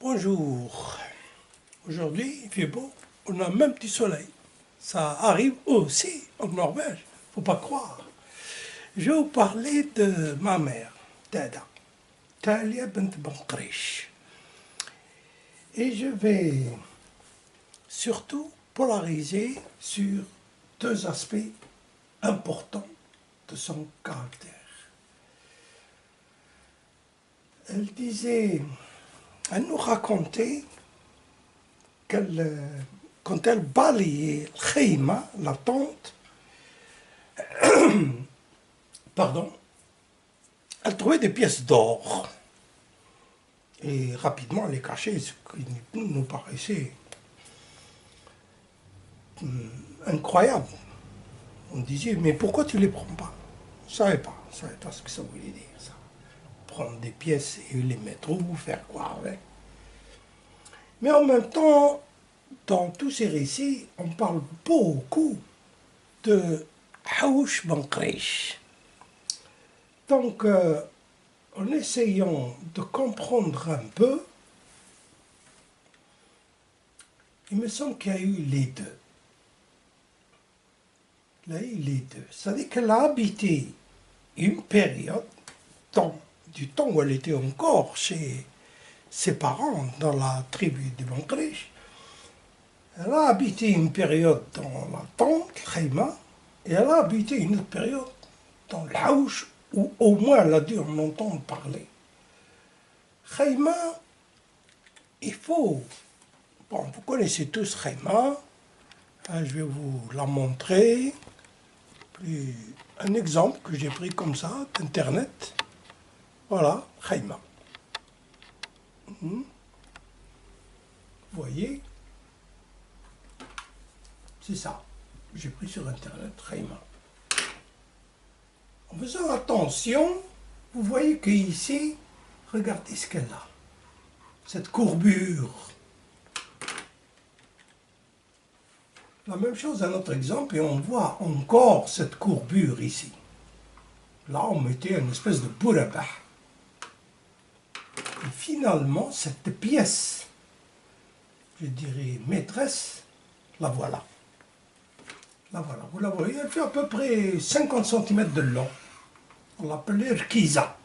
Bonjour. Aujourd'hui, il fait beau, on a même du soleil. Ça arrive aussi en Norvège, faut pas croire. Je vais vous parler de ma mère, Tada, Talia bint Bankrish. Et je vais surtout polariser sur deux aspects importants de son caractère. Elle disait, elle nous racontait quand elle balayait le khayma, la tente, pardon, elle trouvait des pièces d'or. Et rapidement, elle les cachait, ce qui nous paraissait incroyable. On disait, mais pourquoi tu ne les prends pas? Je ne savais pas ce que ça voulait dire, ça. Prendre des pièces et les mettre où, faire quoi avec. Mais en même temps, dans tous ces récits, on parle beaucoup de Haouch Bankrish. Donc, en essayant de comprendre un peu, il me semble qu'il y a eu les deux. Il y a eu les deux. C'est-à-dire qu'elle a habité une période, du temps où elle était encore chez ses parents, dans la tribu de Bankrish. Elle a habité une période dans la tente, le khayma, et elle a habité une autre période dans le haouch, où au moins elle a dû en entendre parler. Khayma, il faut... Bon, vous connaissez tous Khayma, je vais vous la montrer. Un exemple que j'ai pris comme ça, d'internet. Voilà, Khayma. Vous voyez? C'est ça. J'ai pris sur internet Khayma. En faisant attention, vous voyez qu'ici, regardez ce qu'elle a. Cette courbure. La même chose, un autre exemple, et on voit encore cette courbure ici. Là, on mettait une espèce de bourabah. Et finalement, cette pièce, je dirais maîtresse, la voilà. La voilà, vous la voyez, elle fait à peu près 50 cm de long. On l'appelait Rkiza.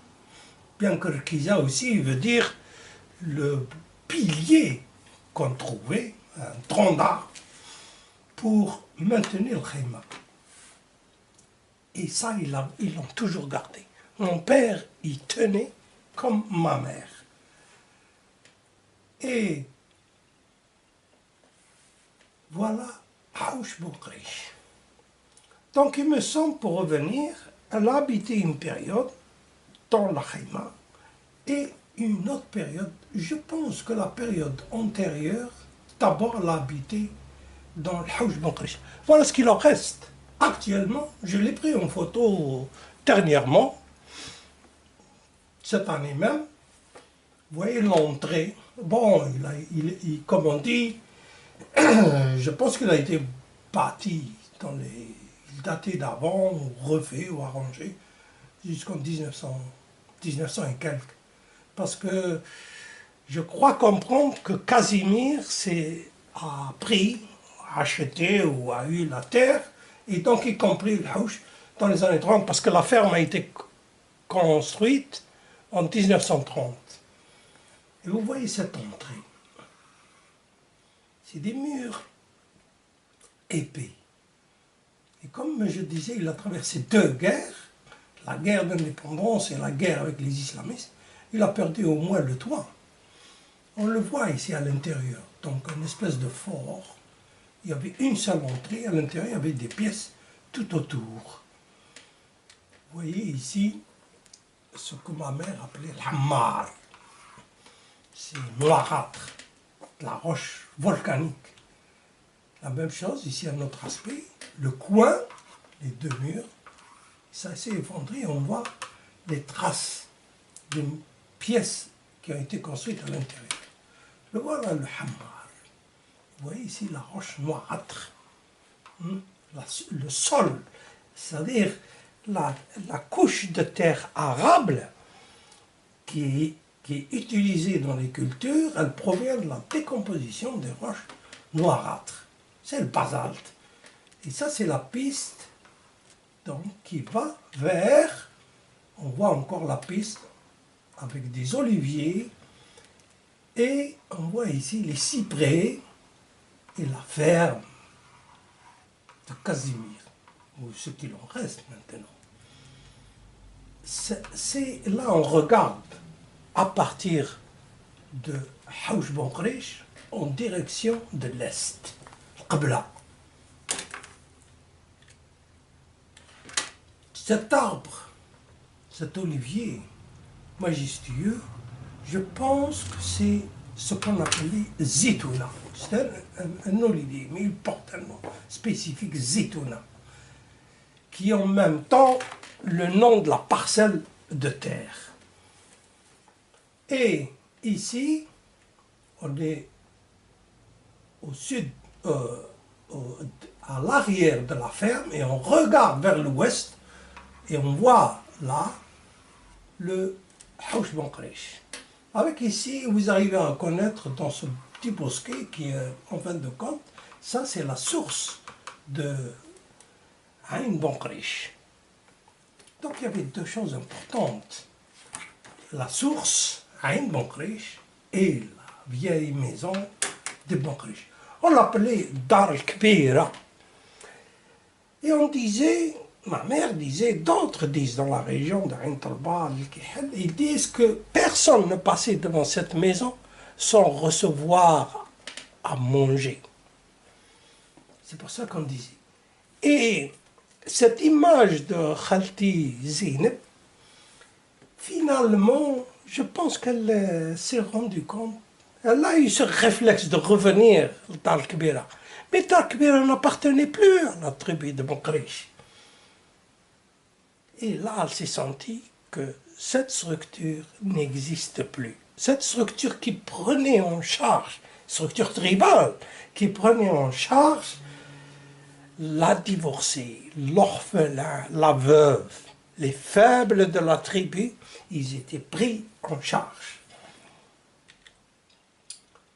Bien que Rkiza aussi veut dire le pilier qu'on trouvait, un tronc d'arbre, pour maintenir le khayma. Et ça, ils l'ont toujours gardé. Mon père y tenait comme ma mère. Et voilà Haouch Bankrish. Donc il me semble, pour revenir, elle a habité une période dans la khayma et une autre période. Je pense que la période antérieure, d'abord elle a habité dans le Haouch Bankrish. Voilà ce qu'il en reste. Actuellement, je l'ai pris en photo dernièrement, cette année même. Vous voyez l'entrée. Bon, comme on dit, je pense qu'il a été bâti il datait d'avant, ou refait ou arrangé, jusqu'en 1900 et quelques. Parce que je crois comprendre que Casimir a acheté ou a eu la terre, et donc y compris le Haouch, dans les années 30, parce que la ferme a été construite en 1930. Et vous voyez cette entrée. C'est des murs épais. Et comme je disais, il a traversé deux guerres, la guerre d'indépendance et la guerre avec les islamistes. Il a perdu au moins le toit. On le voit ici à l'intérieur, donc une espèce de fort. Il y avait une seule entrée, à l'intérieur il y avait des pièces tout autour. Vous voyez ici ce que ma mère appelait l'hammar. C'est noirâtre, la roche volcanique. La même chose, ici un autre aspect, le coin, les deux murs, ça s'est effondré, on voit les traces d'une pièce qui a été construite à l'intérieur. Le voilà le hammar. Vous voyez ici la roche noirâtre, le sol, c'est-à-dire la couche de terre arable qui qui est utilisée dans les cultures, elle provient de la décomposition des roches noirâtres. C'est le basalte. Et ça, c'est la piste donc, qui va vers, on voit encore la piste avec des oliviers, et on voit ici les cyprès et la ferme de Casimir, ou ce qu'il en reste maintenant. Là, on regarde à partir de Haouch Bonkrish en direction de l'Est, Qbla. Cet arbre, cet olivier majestueux, je pense que c'est ce qu'on appelait Zitouna. C'est un olivier, mais il porte un nom spécifique, Zitouna, qui est en même temps le nom de la parcelle de terre. Et ici, on est au sud, à l'arrière de la ferme, et on regarde vers l'ouest, et on voit là le Haouch Bonkrish. Avec ici, vous arrivez à connaître dans ce petit bosquet qui est, en fin de compte, ça c'est la source de Ain Bonkrish. Donc il y avait deux choses importantes. La source, Ain Bonkrish, et la vieille maison de Bonkrish. On l'appelait Dar al-Kbira. Et on disait, ma mère disait, d'autres disent dans la région de Ain Talba, ils disent que personne ne passait devant cette maison sans recevoir à manger. C'est pour ça qu'on disait. Et cette image de Khalti Zeynep, finalement, je pense qu'elle s'est rendue compte. Elle a eu ce réflexe de revenir dans le Kbira. Mais Dar al-Kbira n'appartenait plus à la tribu de Bonkrish. Et là, elle s'est sentie que cette structure n'existe plus. Cette structure qui prenait en charge, structure tribale, qui prenait en charge la divorcée, l'orphelin, la veuve, les faibles de la tribu, ils étaient pris en charge.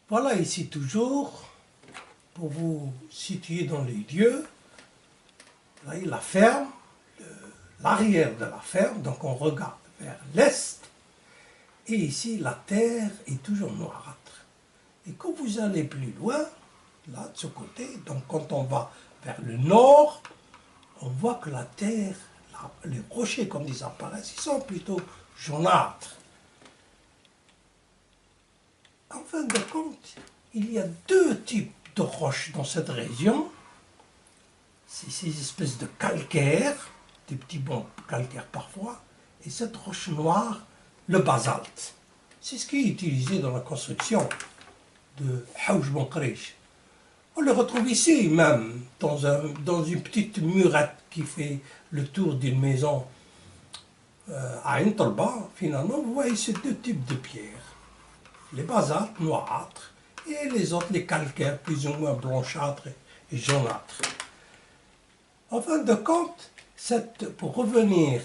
Voilà ici toujours, pour vous situer dans les lieux, vous voyez la ferme, l'arrière de la ferme, donc on regarde vers l'est, et ici la terre est toujours noirâtre. Et quand vous allez plus loin, là de ce côté, donc quand on va vers le nord, on voit que la terre, les rochers comme ils apparaissent, ils sont plutôt jaunâtres. En fin de compte, il y a deux types de roches dans cette région. C'est ces espèces de calcaires, des petits bons calcaires parfois, et cette roche noire, le basalte. C'est ce qui est utilisé dans la construction de Haouch Bonkrish. On le retrouve ici même, dans une petite murette qui fait le tour d'une maison à Ain Talba. Finalement, vous voyez ces deux types de pierres. Les basaltes noirâtres et les autres, les calcaires plus ou moins blanchâtres et jaunâtres. En fin de compte, pour revenir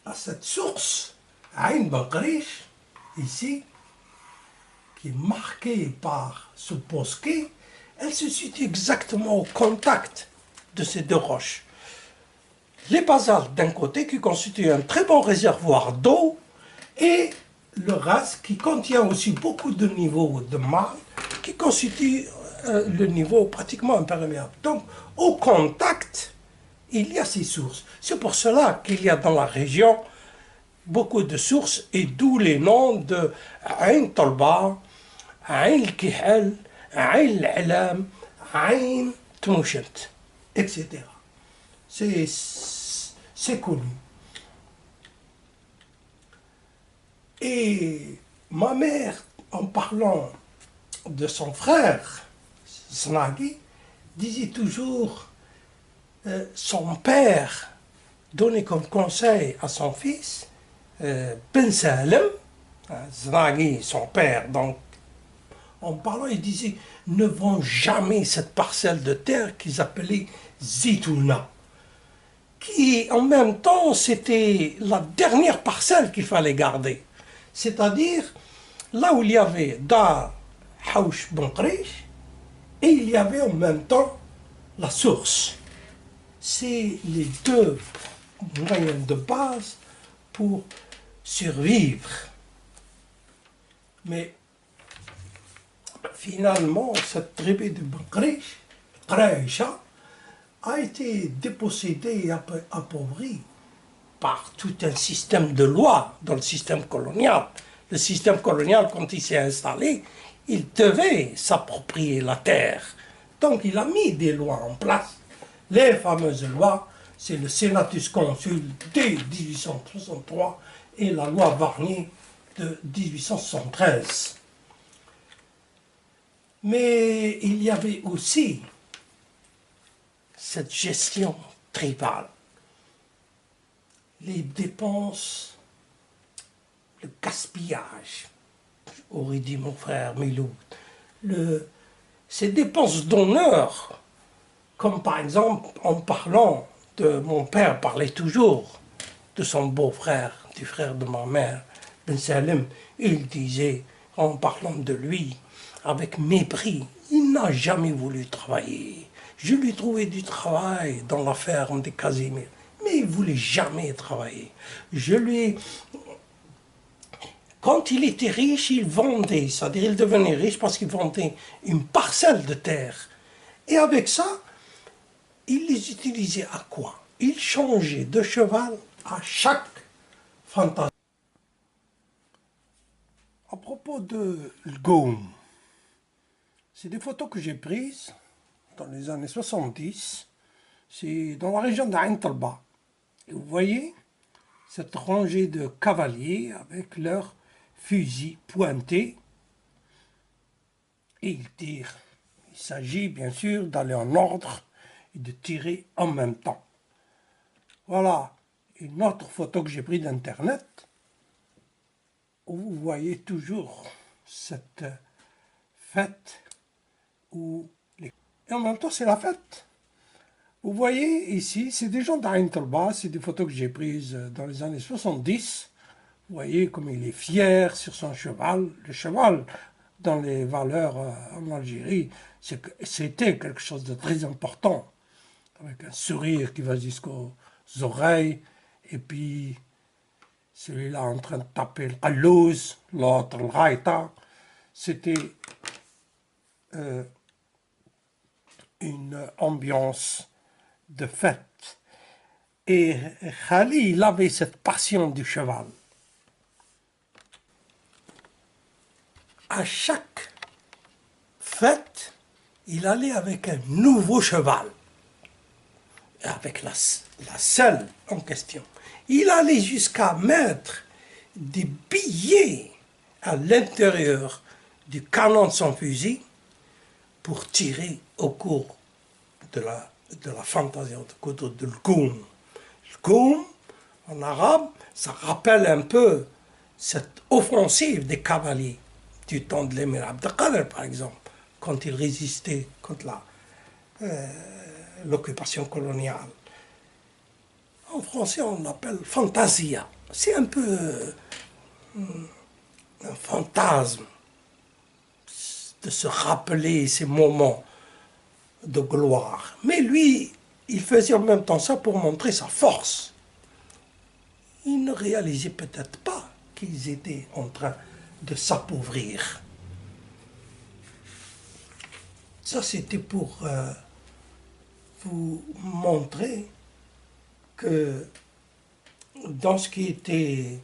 à cette source, Ain Bonkrish, ici, qui est marquée par ce bosquet, elle se situe exactement au contact de ces deux roches. Les basaltes d'un côté qui constituent un très bon réservoir d'eau et le reste qui contient aussi beaucoup de niveaux de marne qui constitue le niveau pratiquement imperméable. Donc au contact, il y a ces sources. C'est pour cela qu'il y a dans la région beaucoup de sources et d'où les noms de Ain Talba, Ain al-Kihal, Ain al-Alam, Ain Tmouchent, etc. C'est connu. Et ma mère, en parlant de son frère, Znagi, disait toujours son père donnait comme conseil à son fils, Ben Salem, Znagi, son père, donc, en parlant, il disait ne vends jamais cette parcelle de terre qu'ils appelaient Zitouna, qui en même temps c'était la dernière parcelle qu'il fallait garder. c'est-à-dire là où il y avait Dar Haouch Bonkrish, et il y avait en même temps la source. C'est les deux moyens de base pour survivre. Mais finalement, cette tribu de Bonkrish, Kraïcha, a été dépossédée et appauvrie par tout un système de lois dans le système colonial. Le système colonial, quand il s'est installé, il devait s'approprier la terre. Donc il a mis des lois en place. Les fameuses lois, c'est le Senatus Consul de 1863 et la loi Varnier de 1873. Mais il y avait aussi cette gestion tribale. Les dépenses, le gaspillage, aurait dit mon frère Milou, ces dépenses d'honneur, comme par exemple en parlant de mon père, parlait toujours de son beau-frère, du frère de ma mère, Ben Salim, il disait, en parlant de lui, avec mépris, il n'a jamais voulu travailler. Je lui trouvais du travail dans la ferme de Casimir, mais il ne voulait jamais travailler. Quand il était riche, il vendait, c'est-à-dire il devenait riche parce qu'il vendait une parcelle de terre. Et avec ça, il les utilisait à quoi? Il changeait de cheval à chaque fantasme. À propos de L'Goum, c'est des photos que j'ai prises dans les années 70. C'est dans la région d'Ain Talba. Et vous voyez cette rangée de cavaliers avec leurs fusils pointés. Et ils tirent. Il s'agit bien sûr d'aller en ordre et de tirer en même temps. Voilà une autre photo que j'ai prise d'Internet où vous voyez toujours cette fête où et en même temps c'est la fête. Vous voyez ici, c'est des gens d'Ain Talba, c'est des photos que j'ai prises dans les années 70. Vous voyez comme il est fier sur son cheval. Le cheval, dans les valeurs en Algérie, c'était quelque chose de très important. Avec un sourire qui va jusqu'aux oreilles, et puis celui-là en train de taper le qallouz, l'autre le raïta. C'était une ambiance de fête. Et Khali, il avait cette passion du cheval. À chaque fête, il allait avec un nouveau cheval, avec la selle en question. Il allait jusqu'à mettre des billets à l'intérieur du canon de son fusil pour tirer au cours de la fantaisie, au cours de l'Goum. L'Goum, en arabe, ça rappelle un peu cette offensive des cavaliers du temps de l'émir Abdelkader, par exemple, quand il résistait contre l'occupation coloniale. En français, on l'appelle fantasia. C'est un peu un fantasme de se rappeler ces moments de gloire. Mais lui, il faisait en même temps ça pour montrer sa force. Il ne réalisait peut-être pas qu'ils étaient en train de s'appauvrir. Ça, c'était pour vous montrer que dans ce qui était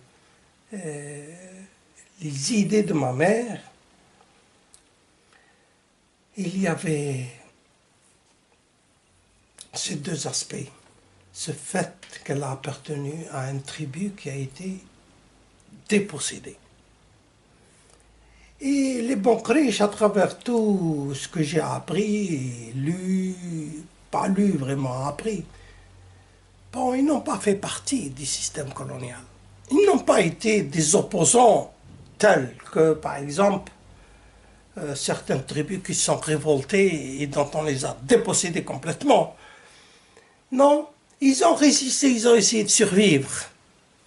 les idées de ma mère, il y avait ces deux aspects. Ce fait qu'elle a appartenu à une tribu qui a été dépossédée. Et les Bonkrish, à travers tout ce que j'ai appris, lu, pas lu, vraiment appris, bon, ils n'ont pas fait partie du système colonial. Ils n'ont pas été des opposants tels que, par exemple, certaines tribus qui se sont révoltées et dont on les a dépossédés complètement. Non, ils ont résisté, ils ont essayé de survivre.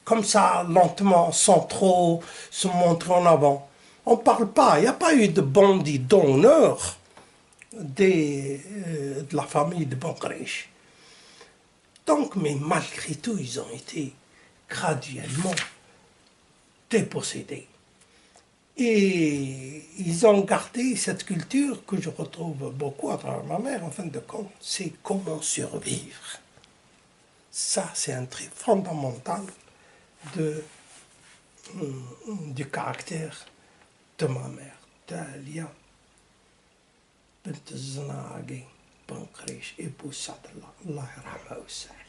comme ça, lentement, sans trop se montrer en avant. On ne parle pas, il n'y a pas eu de bandits d'honneur de la famille de Bankrich. Donc, mais malgré tout, ils ont été graduellement dépossédés. Et ils ont gardé cette culture que je retrouve beaucoup à travers ma mère, en fin de compte, c'est comment survivre. Ça, c'est un trait fondamental de, du caractère de ma mère, Dalia bint Znagi Bankrich, épouse Sadallah, Allah yarhamha.